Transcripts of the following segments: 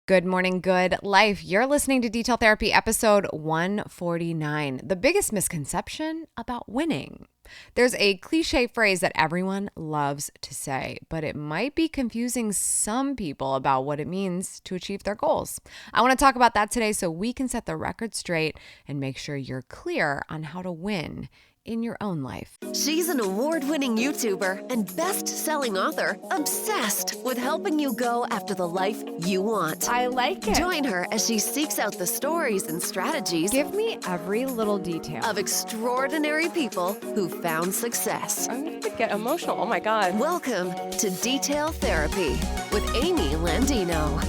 Good morning, good life. You're listening to Detail Therapy episode 149, the biggest misconception about winning. There's a cliche phrase that everyone loves to say, but it might be confusing some people about what it means to achieve their goals. I want to talk about that today so we can set the record straight and make sure you're clear on how to win in your own life. She's an award-winning YouTuber and best-selling author obsessed with helping you go after the life you want. I like it. Join her as she seeks out the stories and strategies Give me every little detail of extraordinary people who found success. I'm going to get emotional. Oh my God. Welcome to Detail Therapy with Amy Landino.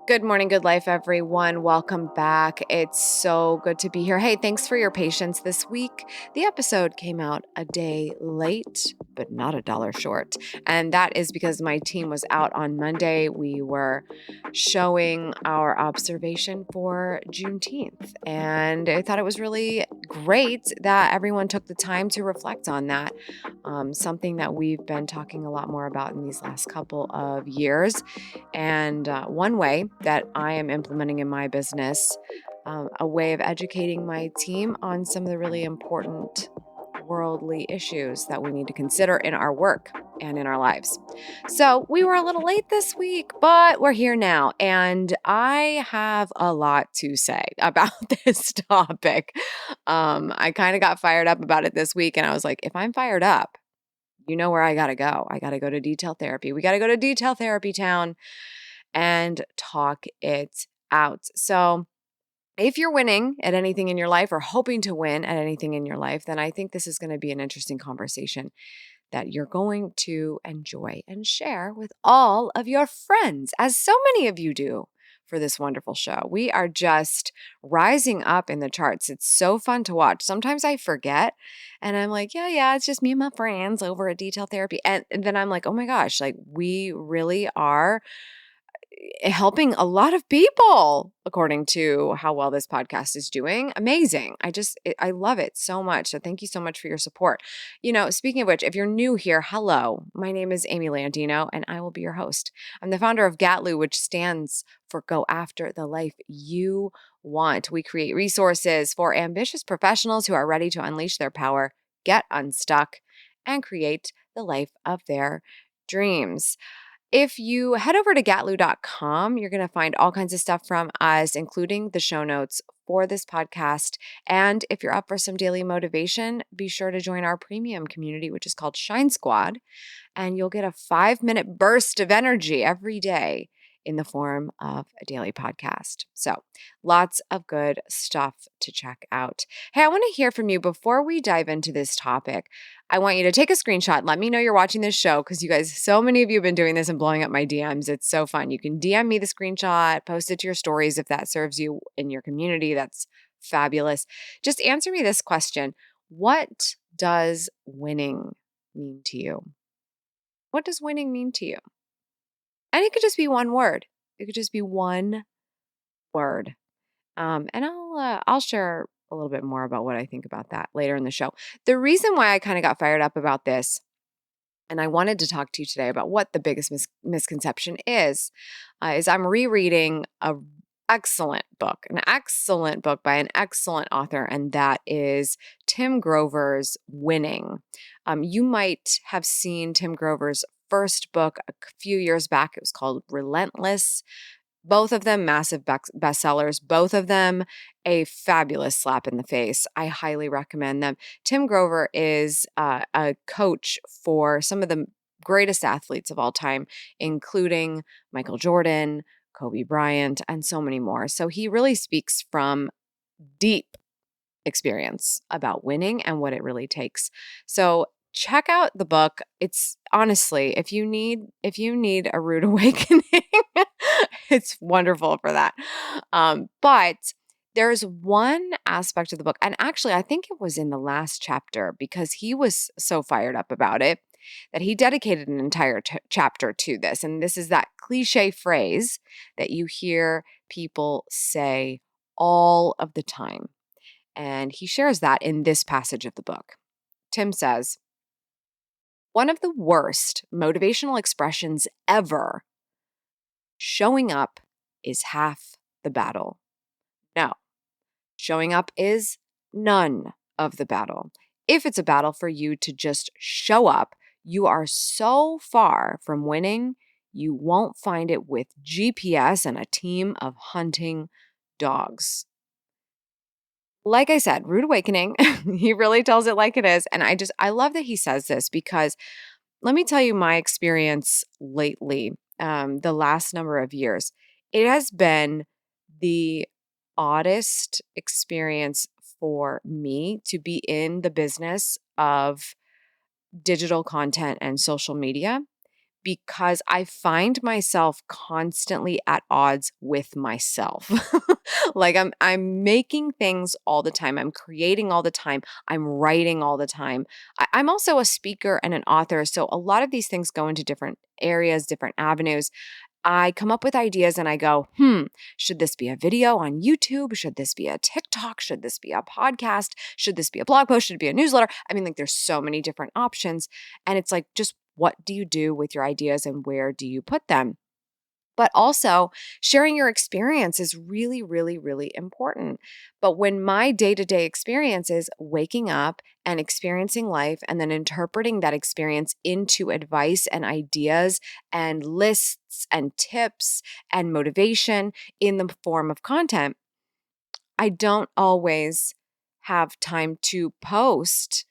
Good morning, good life, everyone. Welcome back. It's so good to be here. Hey, thanks for your patience this week. The episode came out a day late, but not a dollar short. And that is because my team was out on Monday. We were showing our observation for Juneteenth. And I thought it was really great that everyone took the time to reflect on that. Something that we've been talking a lot more about in these last couple of years. And one way that I am implementing in my business, a way of educating my team on some of the really important worldly issues that we need to consider in our work and in our lives. So we were a little late this week, but we're here now. And I have a lot to say about this topic. I kind of got fired up about it this week. And I was like, if I'm fired up, you know where I got to go. I got to go to Detail Therapy. We got to go to Detail Therapy Town and talk it out. So if you're winning at anything in your life or hoping to win at anything in your life, then I think this is going to be an interesting conversation that you're going to enjoy and share with all of your friends, as so many of you do for this wonderful show. We are just rising up in the charts. It's so fun to watch. Sometimes I forget and I'm like, yeah, it's just me and my friends over at Detail Therapy. And then I'm like, oh my gosh, like we really are helping a lot of people according to how well this podcast is doing. Amazing. I love it so much. So thank you so much for your support. You know, speaking of which, if you're new here, hello, my name is Amy Landino and I will be your host. I'm the founder of GATLU, which stands for Go After the Life You Want. We create resources for ambitious professionals who are ready to unleash their power, get unstuck, and create the life of their dreams. If you head over to gatlu.com, you're going to find all kinds of stuff from us, including the show notes for this podcast. And if you're up for some daily motivation, be sure to join our premium community, which is called Shine Squad. And you'll get a 5-minute burst of energy every day in the form of a daily podcast. So lots of good stuff to check out. Hey, I want to hear from you before we dive into this topic. I want you to take a screenshot. Let me know you're watching this show because you guys, so many of you have been doing this and blowing up my DMs. It's so fun. You can DM me the screenshot, post it to your stories if that serves you in your community. That's fabulous. Just answer me this question. What does winning mean to you? What does winning mean to you? And it could just be one word. It could just be one word. And I'll share a little bit more about what I think about that later in the show. The reason why I kind of got fired up about this, and I wanted to talk to you today about what the biggest misconception is I'm rereading an excellent book by an excellent author, and that is Tim Grover's Winning. You might have seen Tim Grover's first book a few years back. It was called Relentless. Both of them massive bestsellers, both of them a fabulous slap in the face. I highly recommend them. Tim Grover is a coach for some of the greatest athletes of all time, including Michael Jordan, Kobe Bryant, and so many more. So he really speaks from deep experience about winning and what it really takes. So check out the book. It's honestly, if you need a rude awakening, it's wonderful for that. But there's one aspect of the book, and actually I think it was in the last chapter because he was so fired up about it. that he dedicated an entire chapter to this. And this is that cliche phrase that you hear people say all of the time. And he shares that in this passage of the book. Tim says, one of the worst motivational expressions ever, showing up is half the battle. No, showing up is none of the battle. If it's a battle for you to just show up, you are so far from winning, you won't find it with GPS and a team of hunting dogs. Like I said, rude awakening. He really tells it like it is. And I love that he says this because let me tell you my experience lately, the last number of years. It has been the oddest experience for me to be in the business of digital content and social media because I find myself constantly at odds with myself. Like I'm making things all the time. I'm creating all the time. I'm writing all the time. I'm also a speaker and an author. So a lot of these things go into different areas, different avenues. I come up with ideas and I go, should this be a video on YouTube? Should this be a TikTok? Should this be a podcast? Should this be a blog post? Should it be a newsletter? I mean, like there's so many different options. And it's like, just what do you do with your ideas and where do you put them? But also, sharing your experience is really, really, really important. But when my day to day experience is waking up and experiencing life and then interpreting that experience into advice and ideas and lists and tips and motivation in the form of content, I don't always have time to post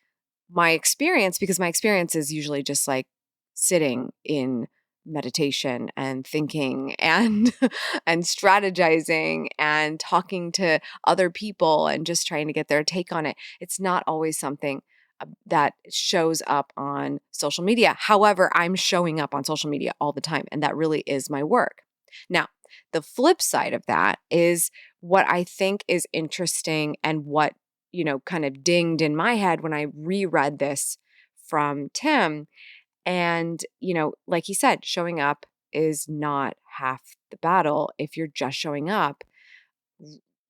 my experience because my experience is usually just like sitting in meditation and thinking and and strategizing and talking to other people and just trying to get their take on it. It's not always something that shows up on social media. However, I'm showing up on social media all the time and that really is my work. Now, the flip side of that is what I think is interesting and what kind of dinged in my head when I reread this from Tim. And, like he said, showing up is not half the battle. If you're just showing up,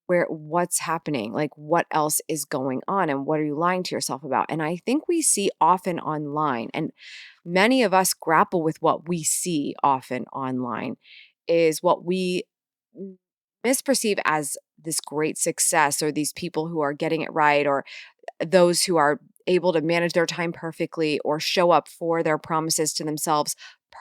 what's happening? Like, what else is going on? And what are you lying to yourself about? And I think we see often online, and many of us grapple with what we see often online, is what we misperceive as this great success or these people who are getting it right or those who are able to manage their time perfectly or show up for their promises to themselves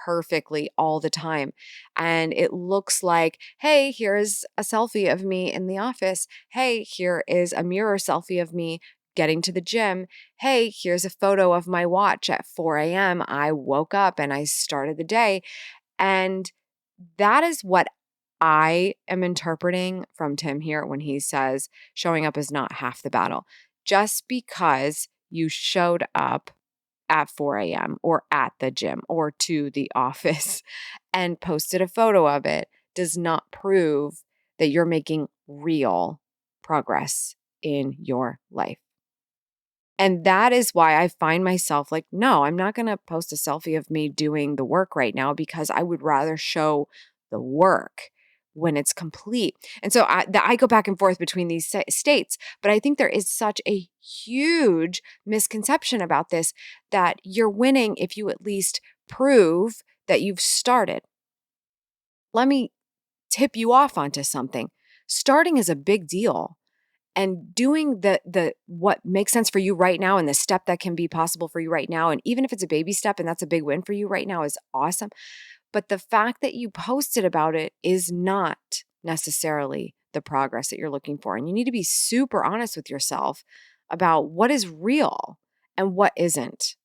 perfectly all the time. And it looks like, hey, here's a selfie of me in the office. Hey, here is a mirror selfie of me getting to the gym. Hey, here's a photo of my watch at 4 a.m. I woke up and I started the day. And that is what I am interpreting from Tim here when he says showing up is not half the battle. Just because you showed up at 4 a.m. or at the gym or to the office and posted a photo of it does not prove that you're making real progress in your life. And that is why I find myself like, no, I'm not going to post a selfie of me doing the work right now because I would rather show the work when it's complete. And so I go back and forth between these states, but I think there is such a huge misconception about this that you're winning if you at least prove that you've started. Let me tip you off onto something. Starting is a big deal and doing the what makes sense for you right now and the step that can be possible for you right now, and even if it's a baby step and that's a big win for you right now, is awesome. But the fact that you posted about it is not necessarily the progress that you're looking for, and you need to be super honest with yourself about what is real and what isn't.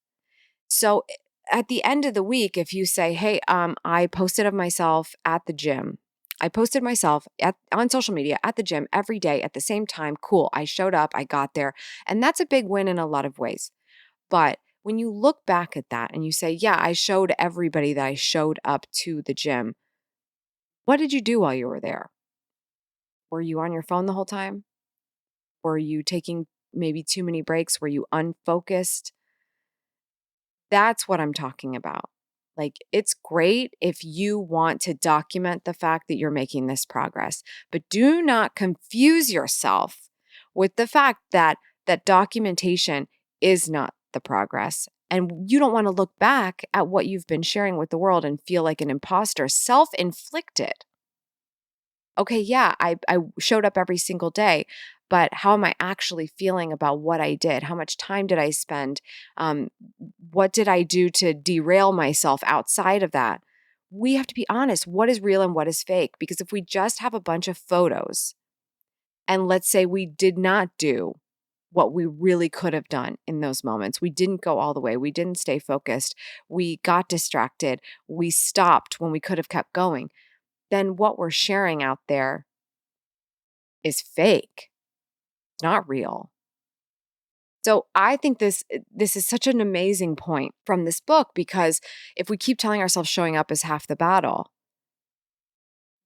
So at the end of the week, if you say, hey, I posted of myself at the gym. I posted myself on social media at the gym every day at the same time. Cool. I showed up. I got there. And that's a big win in a lot of ways. But when you look back at that and you say, yeah, I showed everybody that I showed up to the gym, what did you do while you were there? Were you on your phone the whole time? Were you taking maybe too many breaks? Were you unfocused? That's what I'm talking about. Like, it's great if you want to document the fact that you're making this progress, but do not confuse yourself with the fact that that documentation is not the progress. And you don't want to look back at what you've been sharing with the world and feel like an imposter, self inflicted. Okay, yeah, I showed up every single day, but how am I actually feeling about what I did? How much time did I spend? Um, what did I do to derail myself outside of that? We have to be honest. What is real and what is fake? Because if we just have a bunch of photos and let's say we did not do what we really could have done in those moments, we didn't go all the way, we didn't stay focused, we got distracted, we stopped when we could have kept going, then what we're sharing out there is fake. It's not real. So I think this is such an amazing point from this book because if we keep telling ourselves showing up is half the battle,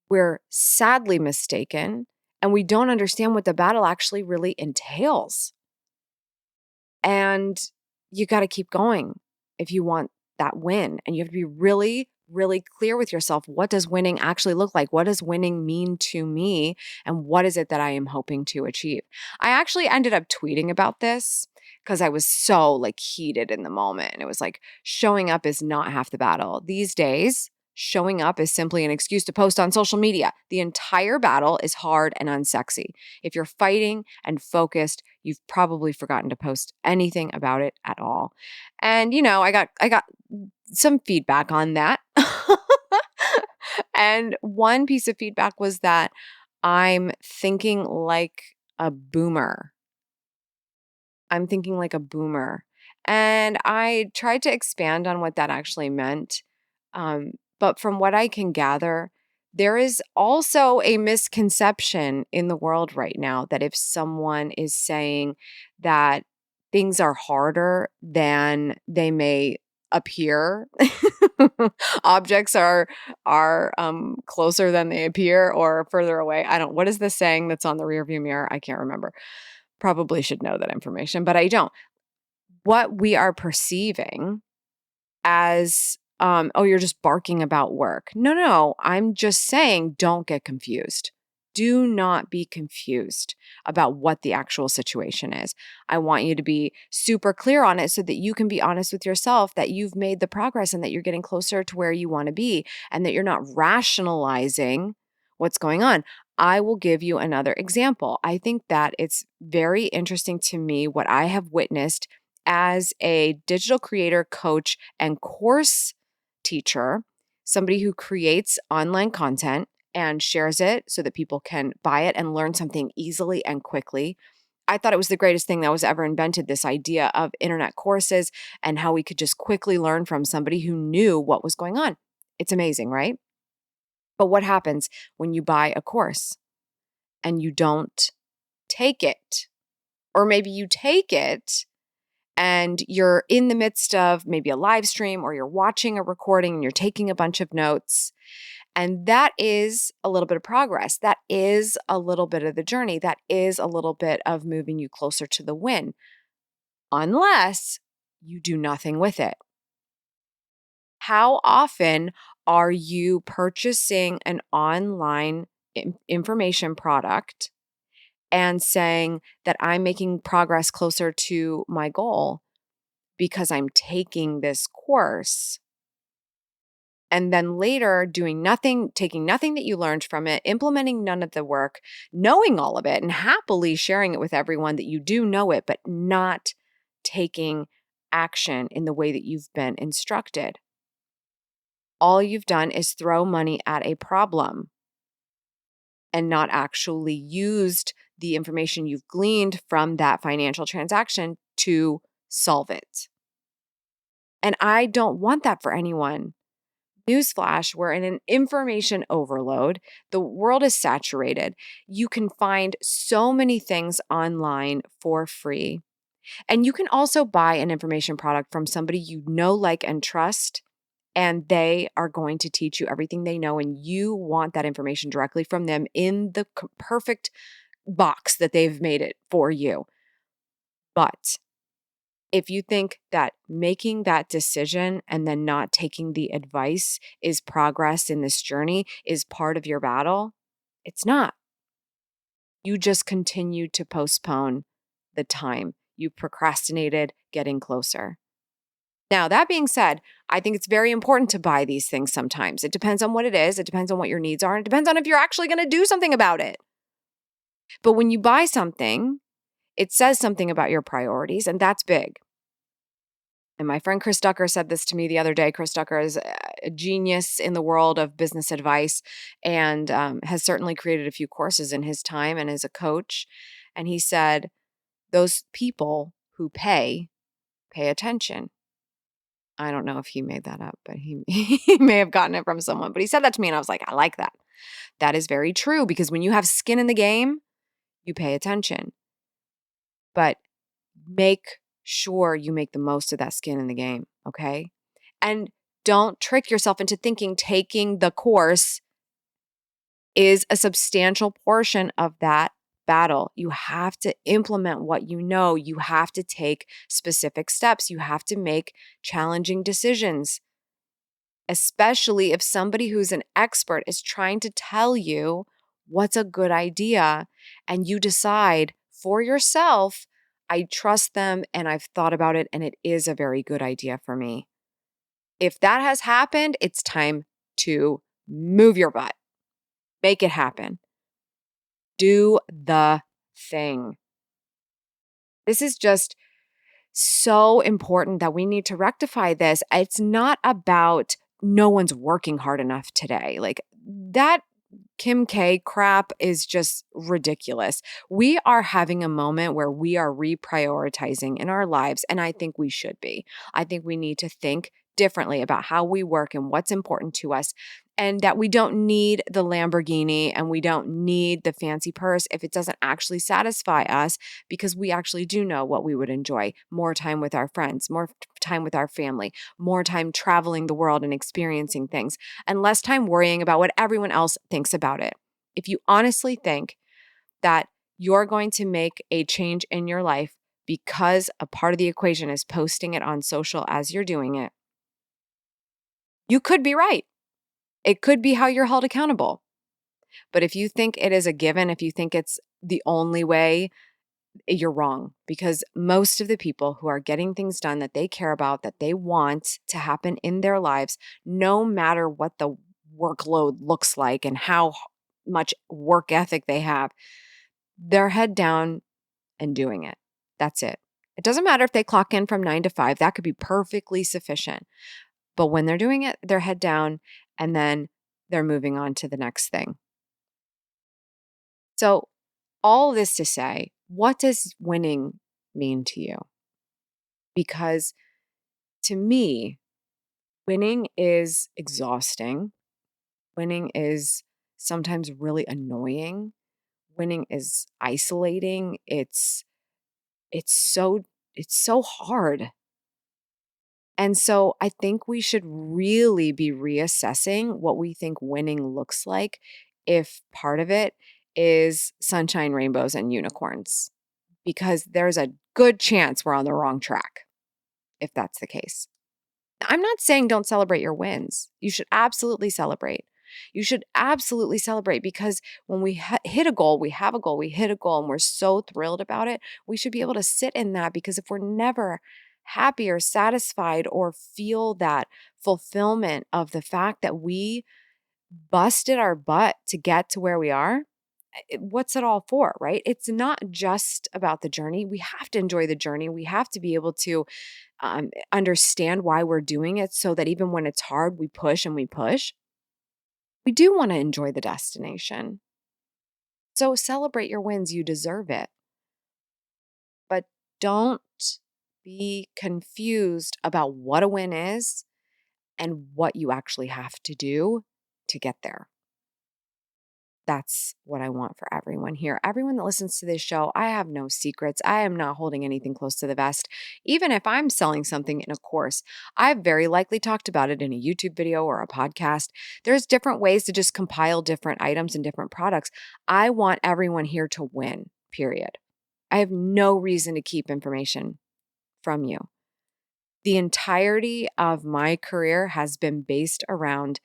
we're sadly mistaken and we don't understand what the battle actually really entails. And you got to keep going if you want that win. And you have to be really, really clear with yourself. What does winning actually look like? What does winning mean to me? And what is it that I am hoping to achieve? I actually ended up tweeting about this because I was so like heated in the moment. And it was like showing up is not half the battle. These days, showing up is simply an excuse to post on social media. The entire battle is hard and unsexy. If you're fighting and focused, you've probably forgotten to post anything about it at all. And I got some feedback on that. And one piece of feedback was that I'm thinking like a boomer. I'm thinking like a boomer. And I tried to expand on what that actually meant. But from what I can gather, there is also a misconception in the world right now that if someone is saying that things are harder than they may appear, objects are closer than they appear or further away. I don't. What is the saying that's on the rearview mirror? I can't remember. Probably should know that information, but I don't. What we are perceiving as, oh, you're just barking about work. No, no, I'm just saying don't get confused. Do not be confused about what the actual situation is. I want you to be super clear on it so that you can be honest with yourself that you've made the progress and that you're getting closer to where you want to be and that you're not rationalizing what's going on. I will give you another example. I think that it's very interesting to me what I have witnessed as a digital creator, coach, and course teacher, somebody who creates online content and shares it so that people can buy it and learn something easily and quickly. I thought it was the greatest thing that was ever invented, this idea of internet courses and how we could just quickly learn from somebody who knew what was going on. It's amazing, right? But what happens when you buy a course and you don't take it? Or maybe you take it and you're in the midst of maybe a live stream or you're watching a recording and you're taking a bunch of notes. And that is a little bit of progress. That is a little bit of the journey. That is a little bit of moving you closer to the win, unless you do nothing with it. How often are you purchasing an online information product and saying that I'm making progress closer to my goal because I'm taking this course? And then later doing nothing, taking nothing that you learned from it, implementing none of the work, knowing all of it, and happily sharing it with everyone that you do know it, but not taking action in the way that you've been instructed. All you've done is throw money at a problem and not actually used the information you've gleaned from that financial transaction to solve it. And I don't want that for anyone. Newsflash, we're in an information overload. The world is saturated. You can find so many things online for free. And you can also buy an information product from somebody you know, like, and trust. And they are going to teach you everything they know. And you want that information directly from them in the perfect box that they've made it for you. But If you think that making that decision and then not taking the advice is progress in this journey, is part of your battle, it's not. You just continue to postpone the time. You procrastinated getting closer. Now, that being said, I think it's very important to buy these things sometimes. It depends on what it is. It depends on what your needs are. And it depends on if you're actually going to do something about it. But when you buy something, it says something about your priorities, and that's big. And my friend Chris Ducker said this to me the other day. Chris Ducker is a genius in the world of business advice and has certainly created a few courses in his time and is a coach. And he said, those people who pay attention. I don't know if he made that up, but he may have gotten it from someone. But he said that to me, and I was like, I like that. That is very true, because when you have skin in the game, you pay attention. But make sure you make the most of that skin in the game, okay? And don't trick yourself into thinking taking the course is a substantial portion of that battle. You have to implement what you know. You have to take specific steps. You have to make challenging decisions, especially if somebody who's an expert is trying to tell you what's a good idea and you decide for yourself, I trust them and I've thought about it and it is a very good idea for me. If that has happened, it's time to move your butt. Make it happen. Do the thing. This is just so important that we need to rectify this. It's not about no one's working hard enough today. Like that Kim K crap is just ridiculous. We are having a moment where we are reprioritizing in our lives, and I think we should be. I think we need to think differently about how we work and what's important to us, and that we don't need the Lamborghini and we don't need the fancy purse if it doesn't actually satisfy us, because we actually do know what we would enjoy. More time with our friends, more time with our family, more time traveling the world and experiencing things, and less time worrying about what everyone else thinks about it. If you honestly think that you're going to make a change in your life because a part of the equation is posting it on social as you're doing it, you could be right. It could be how you're held accountable. But if you think it is a given, if you think it's the only way, you're wrong, because most of the people who are getting things done that they care about, that they want to happen in their lives, no matter what the workload looks like and how much work ethic they have, they're head down and doing it. That's it. It doesn't matter if they clock in from 9 to 5. That could be perfectly sufficient. But when they're doing it, they're head down and then they're moving on to the next thing. So all this to say, what does winning mean to you? Because to me, winning is exhausting. Winning is sometimes really annoying. Winning is isolating. It's so hard. And so I think we should really be reassessing what we think winning looks like if part of it is sunshine, rainbows, and unicorns, because there's a good chance we're on the wrong track if that's the case. I'm not saying don't celebrate your wins. You should absolutely celebrate. You should absolutely celebrate, because when we hit a goal, we have a goal, we hit a goal, and we're so thrilled about it, we should be able to sit in that, because if we're never happy or satisfied or feel that fulfillment of the fact that we busted our butt to get to where we are, what's it all for, right? It's not just about the journey. We have to enjoy the journey. We have to be able to understand why we're doing it, so that even when it's hard, we push and we push. We do want to enjoy the destination. So celebrate your wins. You deserve it. But don't be confused about what a win is and what you actually have to do to get there. That's what I want for everyone here. Everyone that listens to this show, I have no secrets. I am not holding anything close to the vest. Even if I'm selling something in a course, I've very likely talked about it in a YouTube video or a podcast. There's different ways to just compile different items and different products. I want everyone here to win, period. I have no reason to keep information from you. The entirety of my career has been based around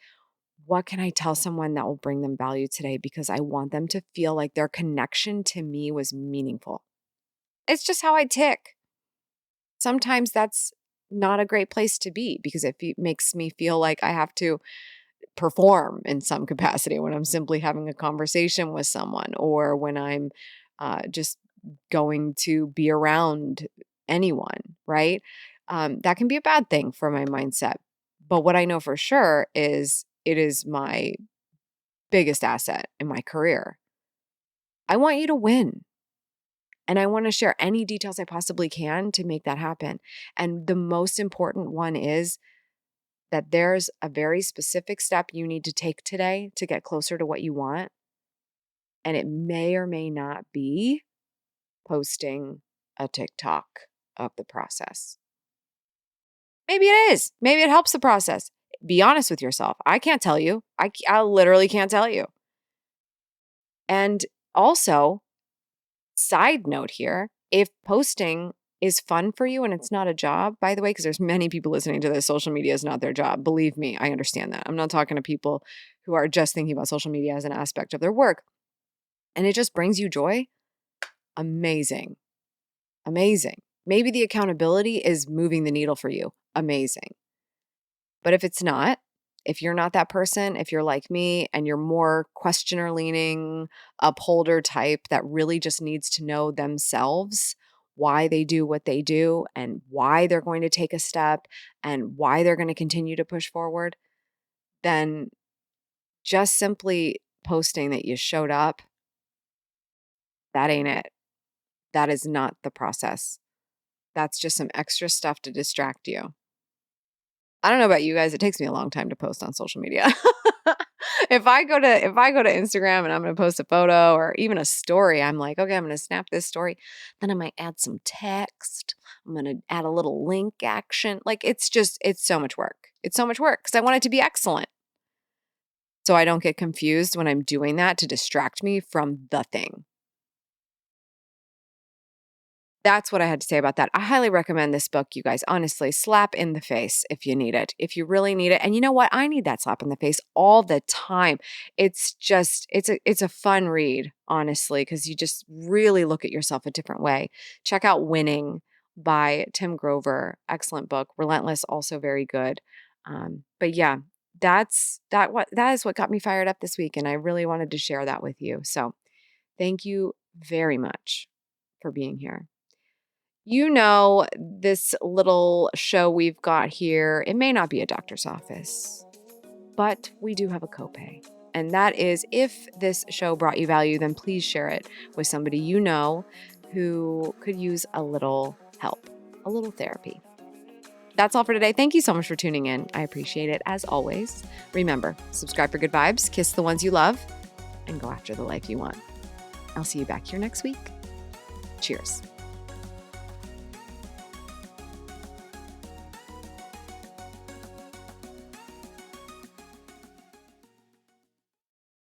what can I tell someone that will bring them value today because I want them to feel like their connection to me was meaningful. It's just how I tick. Sometimes that's not a great place to be because it makes me feel like I have to perform in some capacity when I'm simply having a conversation with someone or when I'm just going to be around anyone, right? That can be a bad thing for my mindset. But what I know for sure is it is my biggest asset in my career. I want you to win. And I want to share any details I possibly can to make that happen. And the most important one is that there's a very specific step you need to take today to get closer to what you want. And it may or may not be posting a TikTok of the process. Maybe it is. Maybe it helps the process. Be honest with yourself. I can't tell you. I literally can't tell you. And also, side note here, if posting is fun for you and it's not a job, by the way, because there's many people listening to this, social media is not their job. Believe me, I understand that. I'm not talking to people who are just thinking about social media as an aspect of their work. And it just brings you joy. Amazing. Amazing. Maybe the accountability is moving the needle for you. Amazing. But if it's not, if you're not that person, if you're like me and you're more questioner leaning, upholder type that really just needs to know themselves why they do what they do and why they're going to take a step and why they're going to continue to push forward, then just simply posting that you showed up, that ain't it. That is not the process. That's just some extra stuff to distract you. I don't know about you guys, it takes me a long time to post on social media. If I go to Instagram and I'm going to post a photo or even a story, I'm like, okay, I'm going to snap this story. Then I might add some text. I'm going to add a little link action. Like it's so much work. It's so much work because I want it to be excellent. So I don't get confused when I'm doing that to distract me from the thing. That's what I had to say about that. I highly recommend this book, you guys. Honestly, slap in the face if you need it, if you really need it. And you know what? I need that slap in the face all the time. It's a fun read, honestly, because you just really look at yourself a different way. Check out Winning by Tim Grover. Excellent book. Relentless, also very good. But yeah, that is what got me fired up this week. And I really wanted to share that with you. So thank you very much for being here. You know, this little show we've got here, it may not be a doctor's office, but we do have a copay. And that is if this show brought you value, then please share it with somebody you know who could use a little help, a little therapy. That's all for today. Thank you so much for tuning in. I appreciate it as always. Remember, subscribe for good vibes, kiss the ones you love, and go after the life you want. I'll see you back here next week. Cheers.